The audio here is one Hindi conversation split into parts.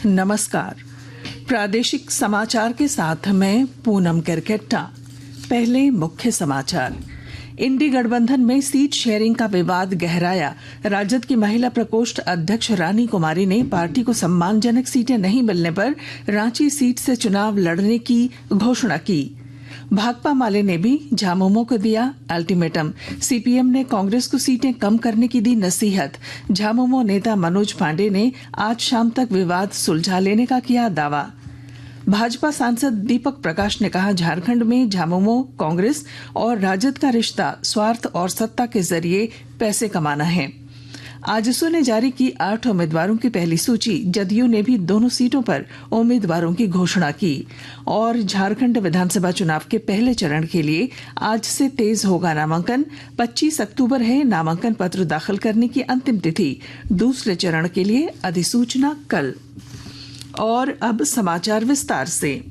नमस्कार। प्रादेशिक समाचार के साथ मैं पूनम करकेट्टा। पहले मुख्य समाचार। इंडी गठबंधन में सीट शेयरिंग का विवाद गहराया। राजद की महिला प्रकोष्ठ अध्यक्ष रानी कुमारी ने पार्टी को सम्मानजनक सीटें नहीं मिलने पर रांची सीट से चुनाव लड़ने की घोषणा की। भाकपा माले ने भी झामुमो को दिया अल्टीमेटम। सीपीएम ने कांग्रेस को सीटें कम करने की दी नसीहत। झामुमो नेता मनोज पांडे ने आज शाम तक विवाद सुलझा लेने का किया दावा। भाजपा सांसद दीपक प्रकाश ने कहा, झारखंड में झामुमो, कांग्रेस और राजद का रिश्ता स्वार्थ और सत्ता के जरिए पैसे कमाना है। आजसू ने जारी की 8 उम्मीदवारों की पहली सूची। जदयू ने भी दोनों सीटों पर उम्मीदवारों की घोषणा की। और झारखंड विधानसभा चुनाव के पहले चरण के लिए आज से तेज होगा नामांकन। 25 अक्टूबर है नामांकन पत्र दाखिल करने की अंतिम तिथि। दूसरे चरण के लिए अधिसूचना कल। और अब समाचार विस्तार से।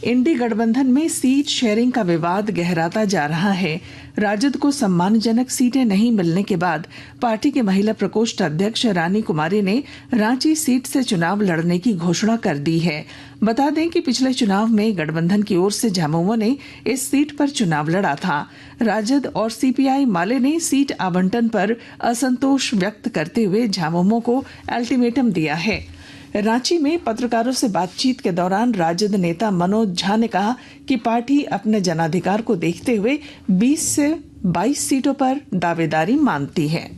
इंडी गठबंधन में सीट शेयरिंग का विवाद गहराता जा रहा है। राजद को सम्मानजनक सीटें नहीं मिलने के बाद पार्टी के महिला प्रकोष्ठ अध्यक्ष रानी कुमारी ने रांची सीट से चुनाव लड़ने की घोषणा कर दी है। बता दें कि पिछले चुनाव में गठबंधन की ओर से झामुमो ने इस सीट पर चुनाव लड़ा था। राजद और सीपीआई माले ने सीट आवंटन पर असंतोष व्यक्त करते हुए झामुमो को अल्टीमेटम दिया है। रांची में पत्रकारों से बातचीत के दौरान राजद नेता मनोज झा ने कहा कि पार्टी अपने जनाधिकार को देखते हुए 20 से 22 सीटों पर दावेदारी मानती है।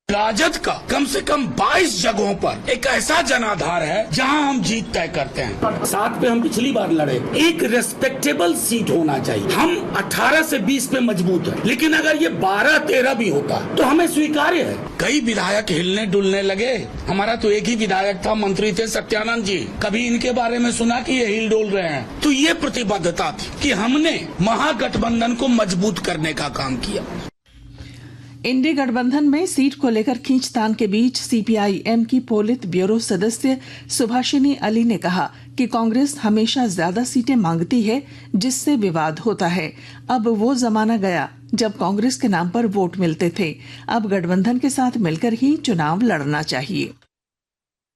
राजद का कम से कम 22 जगहों पर एक ऐसा जनाधार है जहां हम जीत तय करते हैं। 7 पे हम पिछली बार लड़े। एक रेस्पेक्टेबल सीट होना चाहिए। हम 18 से 20 पे मजबूत हैं, लेकिन अगर ये 12-13 भी होता तो हमें स्वीकार्य है। कई विधायक हिलने डुलने लगे। हमारा तो एक ही विधायक था, मंत्री थे सत्यानंद जी। कभी इनके बारे में सुना कि ये हिल डोल रहे हैं? तो ये प्रतिबद्धता थी कि हमने महागठबंधन को मजबूत करने का काम किया। इंडी गठबंधन में सीट को लेकर खींचतान के बीच सीपीआईएम की पोलित ब्यूरो सदस्य सुभाषिनी अली ने कहा कि कांग्रेस हमेशा ज्यादा सीटें मांगती है, जिससे विवाद होता है। अब वो जमाना गया जब कांग्रेस के नाम पर वोट मिलते थे। अब गठबंधन के साथ मिलकर ही चुनाव लड़ना चाहिए।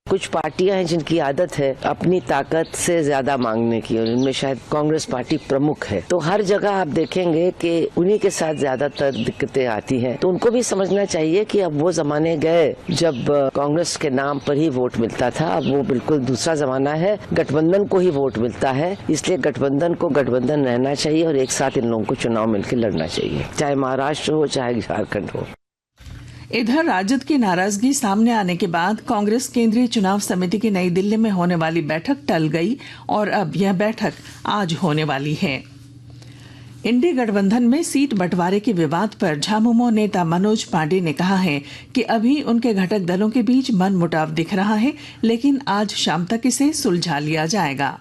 कुछ पार्टियां हैं जिनकी आदत है अपनी ताकत से ज्यादा मांगने की, और इनमें शायद कांग्रेस पार्टी प्रमुख है। तो हर जगह आप देखेंगे कि उन्हीं के साथ ज्यादातर दिक्कतें आती हैं। तो उनको भी समझना चाहिए कि अब वो जमाने गए जब कांग्रेस के नाम पर ही वोट मिलता था। अब वो बिल्कुल दूसरा जमाना है, गठबंधन को ही वोट मिलता है। इसलिए गठबंधन को गठबंधन रहना चाहिए और एक साथ इन लोगों को चुनाव मिलकर लड़ना चाहिए, चाहे महाराष्ट्र हो चाहे झारखंड हो। इधर राजद की नाराजगी सामने आने के बाद कांग्रेस केंद्रीय चुनाव समिति की नई दिल्ली में होने वाली बैठक टल गई और अब यह बैठक आज होने वाली है। इंडी गठबंधन में सीट बंटवारे के विवाद पर झामुमो नेता मनोज पांडे ने कहा है कि अभी उनके घटक दलों के बीच मनमुटाव दिख रहा है, लेकिन आज शाम तक इसे सुलझा लिया जाएगा।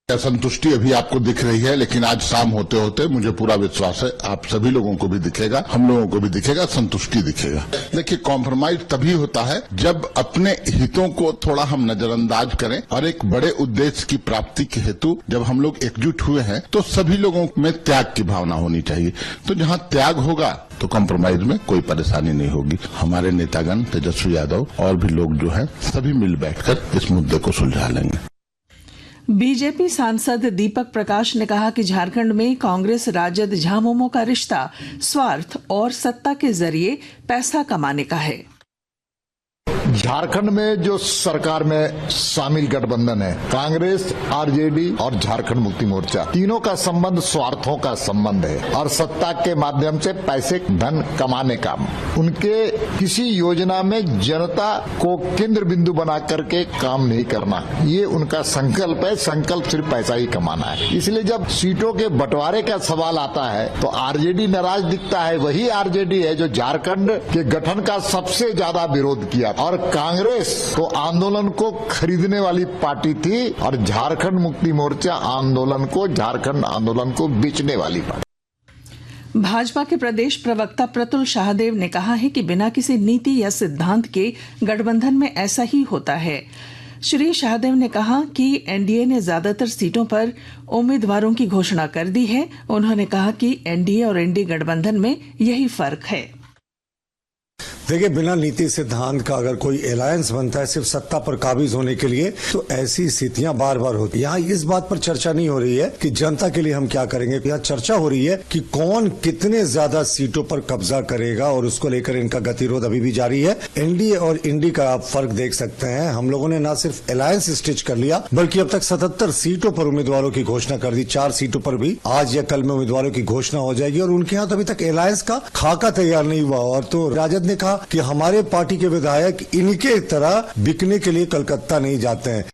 असंतुष्टि अभी आपको दिख रही है, लेकिन आज शाम होते होते मुझे पूरा विश्वास है आप सभी लोगों को भी दिखेगा, हम लोगों को भी दिखेगा, संतुष्टि दिखेगा। देखिए, कॉम्प्रोमाइज तभी होता है जब अपने हितों को थोड़ा हम नजरअंदाज करें और एक बड़े उद्देश्य की प्राप्ति के हेतु जब हम लोग एकजुट हुए हैं तो सभी लोगों में त्याग की भावना होनी चाहिए। तो जहां त्याग होगा तो कॉम्प्रोमाइज में कोई परेशानी नहीं होगी। हमारे नेतागण तेजस्वी यादव और भी लोग जो है सभी मिल बैठकर इस मुद्दे को सुलझा लेंगे। बीजेपी सांसद दीपक प्रकाश ने कहा कि झारखंड में कांग्रेस राजद झामुमो का रिश्ता स्वार्थ और सत्ता के जरिए पैसा कमाने का है। झारखंड में जो सरकार में शामिल गठबंधन है, कांग्रेस, आरजेडी और झारखंड मुक्ति मोर्चा, तीनों का संबंध स्वार्थों का संबंध है और सत्ता के माध्यम से पैसे धन कमाने का। उनके किसी योजना में जनता को केंद्र बिंदु बना करके काम नहीं करना, ये उनका संकल्प है। संकल्प सिर्फ पैसा ही कमाना है। इसलिए जब सीटों के बंटवारे का सवाल आता है तो आरजेडी नाराज दिखता है। वही आरजेडी है जो झारखंड के गठन का सबसे ज्यादा विरोध किया और कांग्रेस तो आंदोलन को खरीदने वाली पार्टी थी और झारखंड मुक्ति मोर्चा झारखंड आंदोलन को बेचने वाली पार्टी। भाजपा के प्रदेश प्रवक्ता प्रतुल शाहदेव ने कहा है कि बिना किसी नीति या सिद्धांत के गठबंधन में ऐसा ही होता है। श्री शाहदेव ने कहा कि एनडीए ने ज्यादातर सीटों पर उम्मीदवारों की घोषणा कर दी है। उन्होंने कहा कि एनडीए और इंडी गठबंधन में यही फर्क है। देखिए, बिना नीति सिद्धांत का अगर कोई अलायंस बनता है सिर्फ सत्ता पर काबिज होने के लिए, तो ऐसी स्थितियां बार बार होती है। यहाँ इस बात पर चर्चा नहीं हो रही है कि जनता के लिए हम क्या करेंगे, यहाँ चर्चा हो रही है कि कौन कितने ज्यादा सीटों पर कब्जा करेगा, और उसको लेकर इनका गतिरोध अभी भी जारी है। एनडीए और इंडी का आप फर्क देख सकते हैं। हम लोगों ने न सिर्फ अलायंस स्टिच कर लिया, बल्कि अब तक 77 सीटों पर उम्मीदवारों की घोषणा कर दी। 4 सीटों पर भी आज या कल में उम्मीदवारों की घोषणा हो जाएगी, और उनके यहाँ तो अभी तक अलायंस का खाका तैयार नहीं हुआ। और तो राजद ने कहा कि हमारे पार्टी के विधायक इनके तरह बिकने के लिए कलकत्ता नहीं जाते हैं।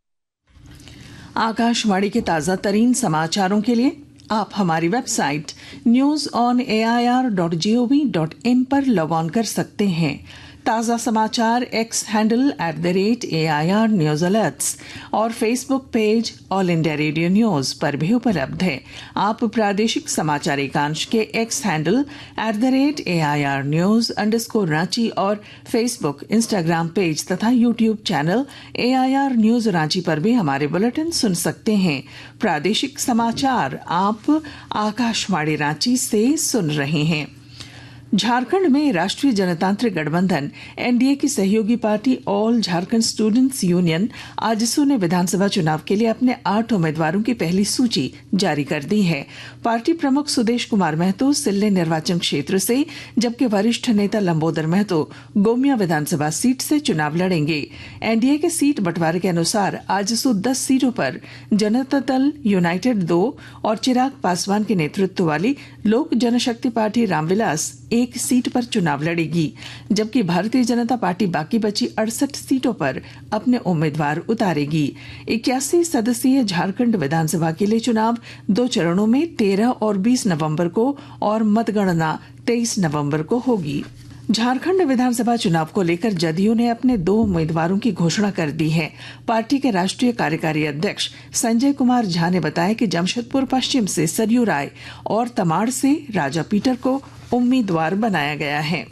आकाशवाणी के ताजा तरीन समाचारों के लिए आप हमारी वेबसाइट news.air.gov.in पर लॉग ऑन कर सकते हैं। ताज़ा समाचार X handle @AIR news alerts और Facebook page All India Radio news पर भी उपलब्ध है। आप प्रादेशिक समाचार एकांश के एक्स हैंडल @AIR न्यूज _ और फेसबुक, इंस्टाग्राम पेज तथा YouTube channel AIR news Ranchi पर भी हमारे बुलेटिन सुन सकते हैं। प्रादेशिक समाचार आप आकाशवाणी रांची से सुन रहे हैं। झारखंड में राष्ट्रीय जनतांत्रिक गठबंधन एनडीए की सहयोगी party all Jharkhand students union AJSU ने विधानसभा चुनाव के लिए अपने 8 उम्मीदवारों की पहली सूची जारी कर दी है। पार्टी प्रमुख सुदेश कुमार महतो सिल्ले निर्वाचन क्षेत्र से, जबकि वरिष्ठ नेता लंबोदर महतो गोमिया विधानसभा सीट से चुनाव लड़ेंगे। एनडीए के सीट बंटवारे के अनुसार आजसू 10 सीटों पर जनता दल यूनाइटेड 2 और चिराग पासवान के नेतृत्व वाली लोक जनशक्ति पार्टी रामविलास 1 सीट पर चुनाव लड़ेगी, जबकि भारतीय जनता पार्टी बाकी बची 68 सीटों पर अपने उम्मीदवार उतारेगी। 81 सदस्यीय झारखंड विधानसभा के लिए चुनाव 2 चरणों में 13 और 20 नवंबर को और मतगणना 23 नवंबर को होगी। झारखंड विधानसभा चुनाव को लेकर जदयू ने अपने 2 उम्मीदवारों की घोषणा कर दी है। पार्टी के राष्ट्रीय कार्यकारी अध्यक्ष संजय कुमार झा ने बताया कि जमशेदपुर पश्चिम से सरयू राय और तमाड़ से राजा पीटर को उम्मीदवार बनाया गया है।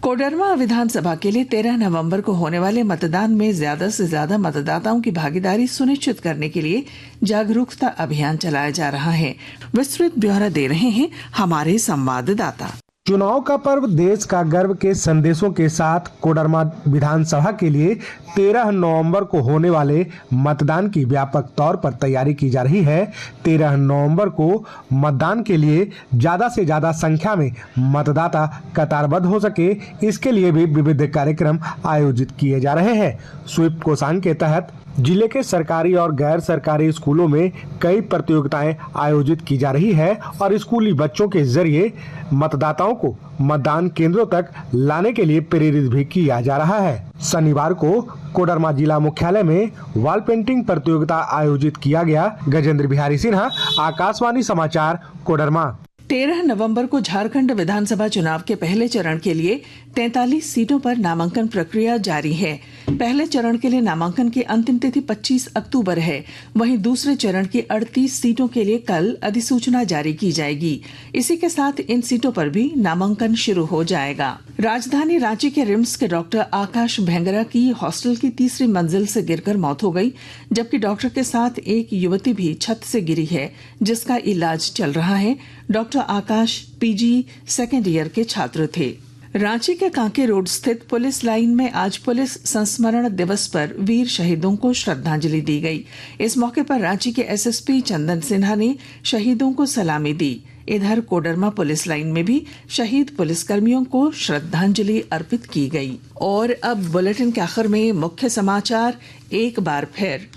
कोडरमा विधानसभा के लिए 13 नवंबर को होने वाले मतदान में ज्यादा से ज्यादा मतदाताओं की भागीदारी सुनिश्चित करने के लिए जागरूकता अभियान चलाया जा रहा है। विस्तृत ब्यौरा दे रहे हैं हमारे संवाददाता। चुनाव का पर्व देश का गर्व के संदेशों के साथ कोडरमा विधानसभा के लिए 13 नवंबर को होने वाले मतदान की व्यापक तौर पर तैयारी की जा रही है। 13 नवंबर को मतदान के लिए ज्यादा से ज्यादा संख्या में मतदाता कतारबद्ध हो सके, इसके लिए भी विविध कार्यक्रम आयोजित किए जा रहे हैं। स्वीप कोषांग के तहत जिले के सरकारी और गैर सरकारी स्कूलों में कई प्रतियोगिताएं आयोजित की जा रही है और स्कूली बच्चों के जरिए मतदाताओं को मतदान केंद्रों तक लाने के लिए प्रेरित भी किया जा रहा है। शनिवार को कोडरमा जिला मुख्यालय में वॉल पेंटिंग प्रतियोगिता आयोजित किया गया। गजेंद्र बिहारी सिन्हा, आकाशवाणी समाचार, कोडरमा। 13 नवंबर को झारखंड विधानसभा चुनाव के पहले चरण के लिए 43 सीटों पर नामांकन प्रक्रिया जारी है। पहले चरण के लिए नामांकन की अंतिम तिथि 25 अक्टूबर है। वहीं दूसरे चरण की 38 सीटों के लिए कल अधिसूचना जारी की जाएगी। इसी के साथ इन सीटों पर भी नामांकन शुरू हो जाएगा। राजधानी रांची के रिम्स के डॉक्टर आकाश भेंगरा की हॉस्टल की 3री मंजिल से गिरकर मौत हो गई, जबकि डॉक्टर के साथ एक युवती भी छत से गिरी है, जिसका इलाज चल रहा है। डॉक्टर आकाश पीजी सेकेंड ईयर के छात्र थे। रांची के कांके रोड स्थित पुलिस लाइन में आज पुलिस संस्मरण दिवस पर वीर शहीदों को श्रद्धांजलि दी गई। इस मौके पर रांची के एसएसपी चंदन सिन्हा ने शहीदों को सलामी दी। इधर कोडरमा पुलिस लाइन में भी शहीद पुलिसकर्मियों को श्रद्धांजलि अर्पित की गई। और अब बुलेटिन के आखिर में मुख्य समाचार एक बार फिर।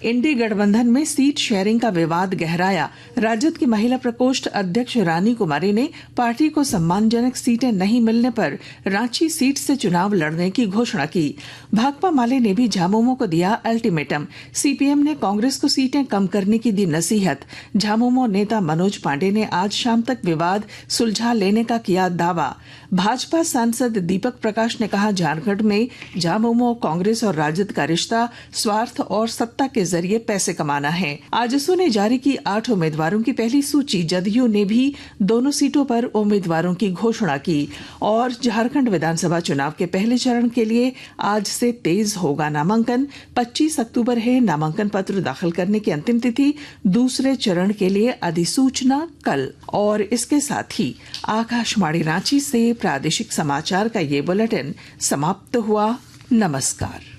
इंडी गठबंधन में सीट शेयरिंग का विवाद गहराया। राजद की महिला प्रकोष्ठ अध्यक्ष रानी कुमारी ने पार्टी को सम्मानजनक सीटें नहीं मिलने पर रांची सीट से चुनाव लड़ने की घोषणा की। भाकपा माले ने भी झामुमो को दिया अल्टीमेटम। सीपीएम ने कांग्रेस को सीटें कम करने की दी नसीहत। झामुमो नेता मनोज पांडे ने आज शाम तक विवाद सुलझा लेने का किया दावा। भाजपा सांसद दीपक प्रकाश ने कहा, झारखंड में झामुमो, कांग्रेस और राजद का रिश्ता स्वार्थ और सत्ता के जरिए पैसे कमाना है। आजसू ने जारी की 8 उम्मीदवारों की पहली सूची। जदयू ने भी दोनों सीटों पर उम्मीदवारों की घोषणा की। और झारखंड विधानसभा चुनाव के पहले चरण के लिए आज से तेज होगा नामांकन। 25 अक्टूबर है नामांकन पत्र दाखिल करने की अंतिम तिथि। दूसरे चरण के लिए अधिसूचना कल। और इसके साथ ही आकाशवाणी रांची से प्रादेशिक समाचार का ये बुलेटिन समाप्त हुआ। नमस्कार।